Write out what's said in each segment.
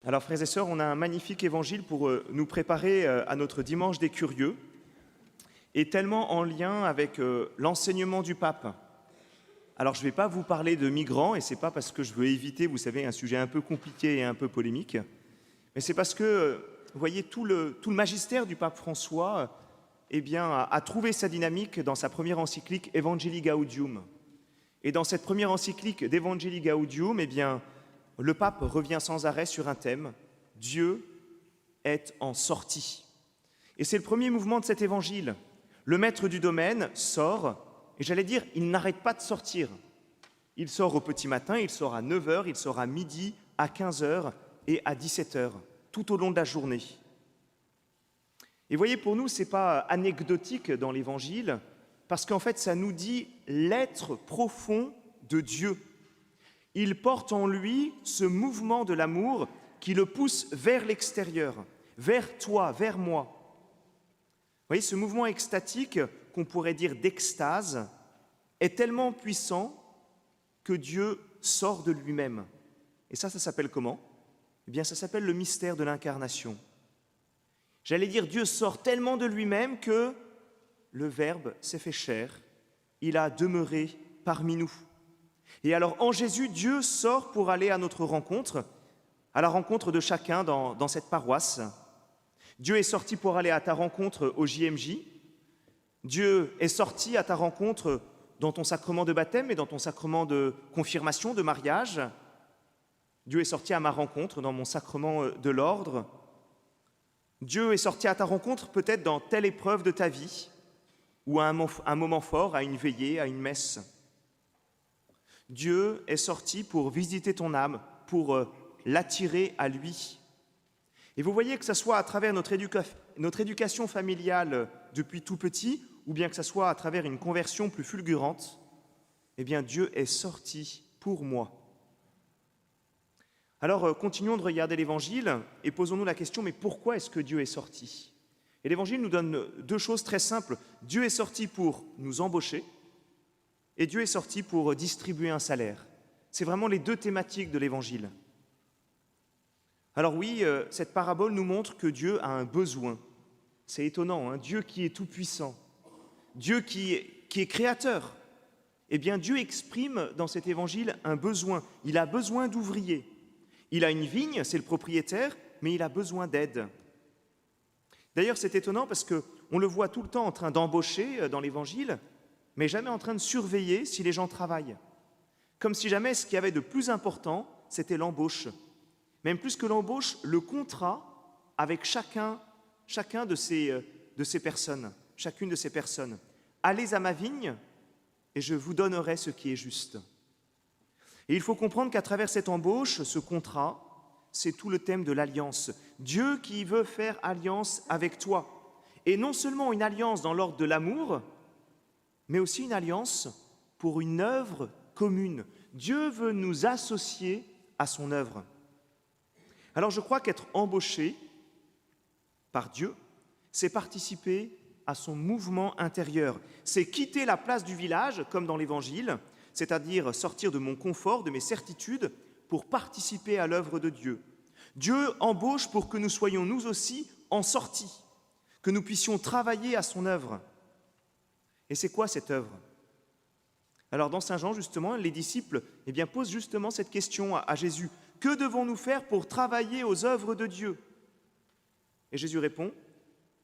Alors, frères et sœurs, on a un magnifique évangile pour nous préparer à notre dimanche des curieux, et tellement en lien avec l'enseignement du pape. Alors, je ne vais pas vous parler de migrants, et ce n'est pas parce que je veux éviter, vous savez, un sujet un peu compliqué et un peu polémique, mais c'est parce que, vous voyez, tout le magistère du pape François a trouvé sa dynamique dans sa première encyclique Evangelii Gaudium. Et dans cette première encyclique d'Evangelii Gaudium, le pape revient sans arrêt sur un thème: Dieu est en sortie. Et c'est le premier mouvement de cet évangile. Le maître du domaine sort, et j'allais dire, il n'arrête pas de sortir. Il sort au petit matin, il sort à 9 heures, il sort à midi, à 15 heures et à 17 heures, tout au long de la journée. Et voyez, pour nous, ce n'est pas anecdotique dans l'évangile, parce qu'en fait, ça nous dit l'être profond de Dieu. Il porte en lui ce mouvement de l'amour qui le pousse vers l'extérieur, vers toi, vers moi. Vous voyez, ce mouvement extatique, qu'on pourrait dire d'extase, est tellement puissant que Dieu sort de lui-même. Et ça s'appelle comment? Eh bien, ça s'appelle le mystère de l'incarnation. J'allais dire, Dieu sort tellement de lui-même que le Verbe s'est fait chair, il a demeuré parmi nous. Et alors, en Jésus, Dieu sort pour aller à notre rencontre, à la rencontre de chacun dans cette paroisse. Dieu est sorti pour aller à ta rencontre au JMJ. Dieu est sorti à ta rencontre dans ton sacrement de baptême et dans ton sacrement de confirmation, de mariage. Dieu est sorti à ma rencontre dans mon sacrement de l'ordre. Dieu est sorti à ta rencontre peut-être dans telle épreuve de ta vie, ou à un moment fort, à une veillée, à une messe. Dieu est sorti pour visiter ton âme, pour l'attirer à lui. Et vous voyez que ce soit à travers notre éducation familiale depuis tout petit, ou bien que ce soit à travers une conversion plus fulgurante, eh bien Dieu est sorti pour moi. Alors continuons de regarder l'Évangile et posons-nous la question, mais pourquoi est-ce que Dieu est sorti? Et l'Évangile nous donne deux choses très simples. Dieu est sorti pour nous embaucher, et Dieu est sorti pour distribuer un salaire. C'est vraiment les deux thématiques de l'Évangile. Alors oui, cette parabole nous montre que Dieu a un besoin. C'est étonnant, hein? Dieu qui est tout-puissant, Dieu qui est créateur. Eh bien, Dieu exprime dans cet Évangile un besoin. Il a besoin d'ouvriers. Il a une vigne, c'est le propriétaire, mais il a besoin d'aide. D'ailleurs, c'est étonnant parce qu'on le voit tout le temps en train d'embaucher dans l'Évangile, mais jamais en train de surveiller si les gens travaillent. Comme si jamais ce qu'il y avait de plus important, c'était l'embauche. Même plus que l'embauche, le contrat avec chacune de ces personnes. Allez à ma vigne et je vous donnerai ce qui est juste. Et il faut comprendre qu'à travers cette embauche, ce contrat, c'est tout le thème de l'alliance. Dieu qui veut faire alliance avec toi. Et non seulement une alliance dans l'ordre de l'amour, mais aussi une alliance pour une œuvre commune. Dieu veut nous associer à son œuvre. Alors je crois qu'être embauché par Dieu, c'est participer à son mouvement intérieur. C'est quitter la place du village, comme dans l'Évangile, c'est-à-dire sortir de mon confort, de mes certitudes, pour participer à l'œuvre de Dieu. Dieu embauche pour que nous soyons nous aussi en sortie, que nous puissions travailler à son œuvre. Et c'est quoi cette œuvre? Alors dans Saint Jean, justement, les disciples posent justement cette question à Jésus. Que devons-nous faire pour travailler aux œuvres de Dieu? Et Jésus répond,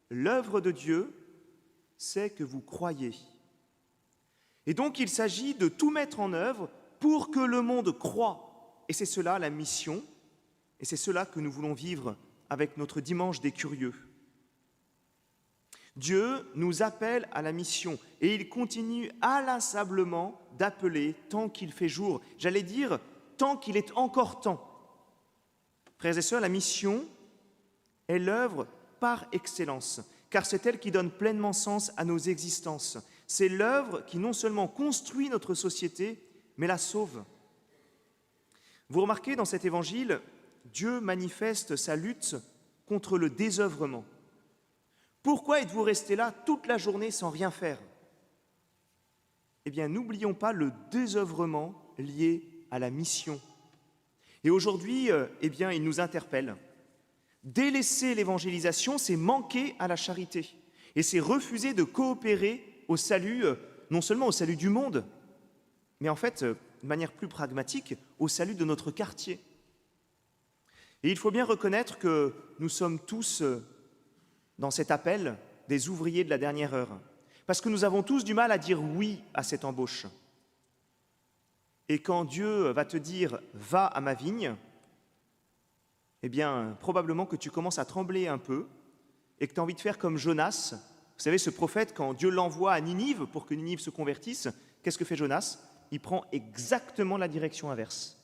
l'œuvre de Dieu, c'est que vous croyez. Et donc il s'agit de tout mettre en œuvre pour que le monde croie. Et c'est cela la mission, et c'est cela que nous voulons vivre avec notre dimanche des curieux. Dieu nous appelle à la mission et il continue inlassablement d'appeler tant qu'il fait jour. J'allais dire, tant qu'il est encore temps. Frères et sœurs, la mission est l'œuvre par excellence, car c'est elle qui donne pleinement sens à nos existences. C'est l'œuvre qui non seulement construit notre société, mais la sauve. Vous remarquez dans cet évangile, Dieu manifeste sa lutte contre le désœuvrement. Pourquoi êtes-vous restés là toute la journée sans rien faire? Eh bien, n'oublions pas le désœuvrement lié à la mission. Et aujourd'hui, il nous interpelle. Délaisser l'évangélisation, c'est manquer à la charité. Et c'est refuser de coopérer au salut, non seulement au salut du monde, mais en fait, de manière plus pragmatique, au salut de notre quartier. Et il faut bien reconnaître que nous sommes tous, dans cet appel, des ouvriers de la dernière heure. Parce que nous avons tous du mal à dire oui à cette embauche. Et quand Dieu va te dire « va à ma vigne », probablement que tu commences à trembler un peu et que tu as envie de faire comme Jonas. Vous savez, ce prophète, quand Dieu l'envoie à Ninive pour que Ninive se convertisse, qu'est-ce que fait Jonas? Il prend exactement la direction inverse.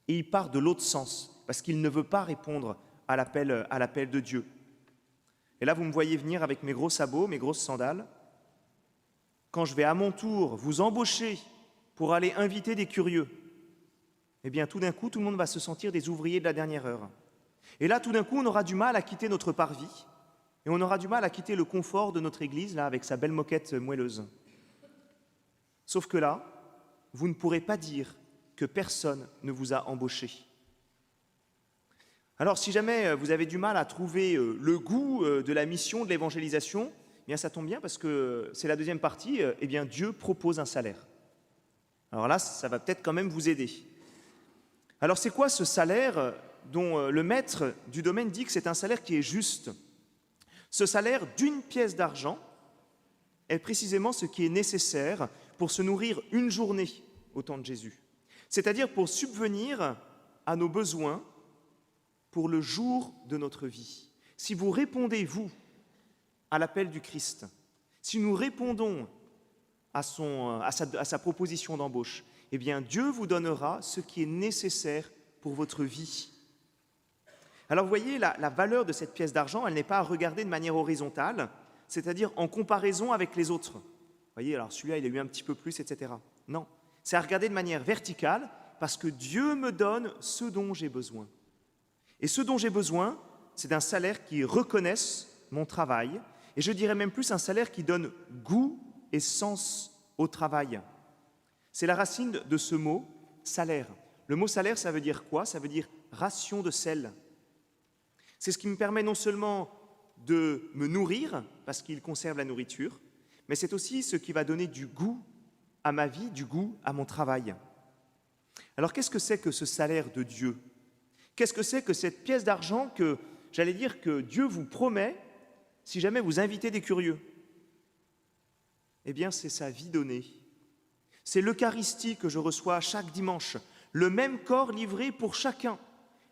Et il part de l'autre sens, parce qu'il ne veut pas répondre à l'appel de Dieu. Et là, vous me voyez venir avec mes gros sabots, mes grosses sandales. Quand je vais à mon tour vous embaucher pour aller inviter des curieux, tout d'un coup, tout le monde va se sentir des ouvriers de la dernière heure. Et là, tout d'un coup, on aura du mal à quitter notre parvis et on aura du mal à quitter le confort de notre église, là, avec sa belle moquette moelleuse. Sauf que là, vous ne pourrez pas dire que personne ne vous a embauché. Alors, si jamais vous avez du mal à trouver le goût de la mission de l'évangélisation, ça tombe bien parce que c'est la deuxième partie, Dieu propose un salaire. Alors là, ça va peut-être quand même vous aider. Alors, c'est quoi ce salaire dont le maître du domaine dit que c'est un salaire qui est juste? Ce salaire d'1 pièce d'argent est précisément ce qui est nécessaire pour se nourrir une journée au temps de Jésus, c'est-à-dire pour subvenir à nos besoins pour le jour de notre vie. Si vous répondez, vous, à l'appel du Christ, si nous répondons à sa proposition d'embauche, Dieu vous donnera ce qui est nécessaire pour votre vie. Alors vous voyez, la valeur de cette pièce d'argent, elle n'est pas à regarder de manière horizontale, c'est-à-dire en comparaison avec les autres. Vous voyez, alors celui-là, il a eu un petit peu plus, etc. Non, c'est à regarder de manière verticale, parce que Dieu me donne ce dont j'ai besoin. Et ce dont j'ai besoin, c'est d'un salaire qui reconnaisse mon travail, et je dirais même plus un salaire qui donne goût et sens au travail. C'est la racine de ce mot « salaire ». Le mot « salaire », ça veut dire quoi? Ça veut dire « ration de sel ». C'est ce qui me permet non seulement de me nourrir, parce qu'il conserve la nourriture, mais c'est aussi ce qui va donner du goût à ma vie, du goût à mon travail. Alors qu'est-ce que c'est que ce salaire de Dieu? Qu'est-ce que c'est que cette pièce d'argent que, j'allais dire, que Dieu vous promet si jamais vous invitez des curieux? C'est sa vie donnée. C'est l'Eucharistie que je reçois chaque dimanche, le même corps livré pour chacun,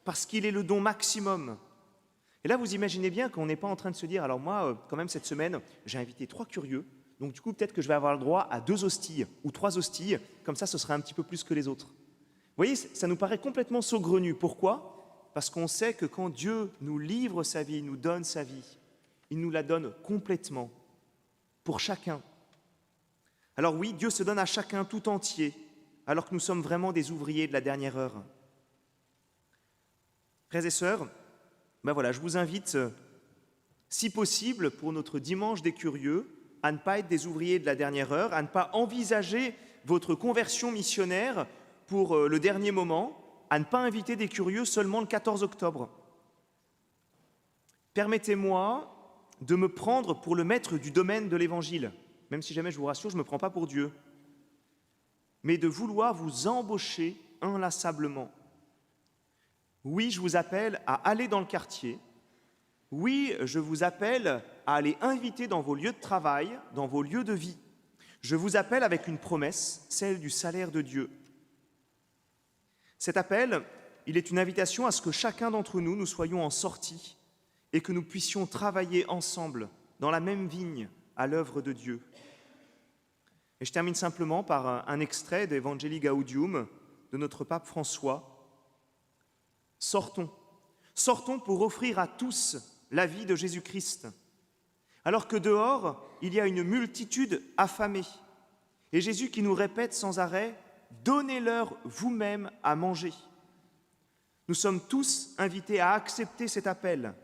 parce qu'il est le don maximum. Et là, vous imaginez bien qu'on n'est pas en train de se dire, alors moi, quand même, cette semaine, j'ai invité 3 curieux, donc du coup, peut-être que je vais avoir le droit à 2 hosties ou 3 hosties, comme ça, ce sera un petit peu plus que les autres. Vous voyez, ça nous paraît complètement saugrenu. Pourquoi? Parce qu'on sait que quand Dieu nous livre sa vie, nous donne sa vie, il nous la donne complètement, pour chacun. Alors oui, Dieu se donne à chacun tout entier, alors que nous sommes vraiment des ouvriers de la dernière heure. Frères et sœurs, je vous invite, si possible, pour notre dimanche des curieux, à ne pas être des ouvriers de la dernière heure, à ne pas envisager votre conversion missionnaire pour le dernier moment, à ne pas inviter des curieux seulement le 14 octobre. Permettez-moi de me prendre pour le maître du domaine de l'Évangile, même si jamais je vous rassure, je ne me prends pas pour Dieu, mais de vouloir vous embaucher inlassablement. Oui, je vous appelle à aller dans le quartier. Oui, je vous appelle à aller inviter dans vos lieux de travail, dans vos lieux de vie. Je vous appelle avec une promesse, celle du salaire de Dieu. Cet appel, il est une invitation à ce que chacun d'entre nous, nous soyons en sortie et que nous puissions travailler ensemble dans la même vigne à l'œuvre de Dieu. Et je termine simplement par un extrait d'Evangelii Gaudium de notre pape François. Sortons pour offrir à tous la vie de Jésus-Christ, alors que dehors, il y a une multitude affamée. Et Jésus qui nous répète sans arrêt, « Donnez-leur vous-même à manger ». Nous sommes tous invités à accepter cet appel,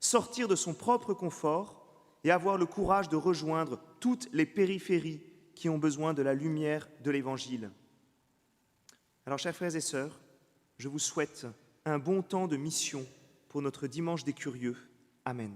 sortir de son propre confort et avoir le courage de rejoindre toutes les périphéries qui ont besoin de la lumière de l'Évangile. Alors, chers frères et sœurs, je vous souhaite un bon temps de mission pour notre dimanche des curieux. Amen.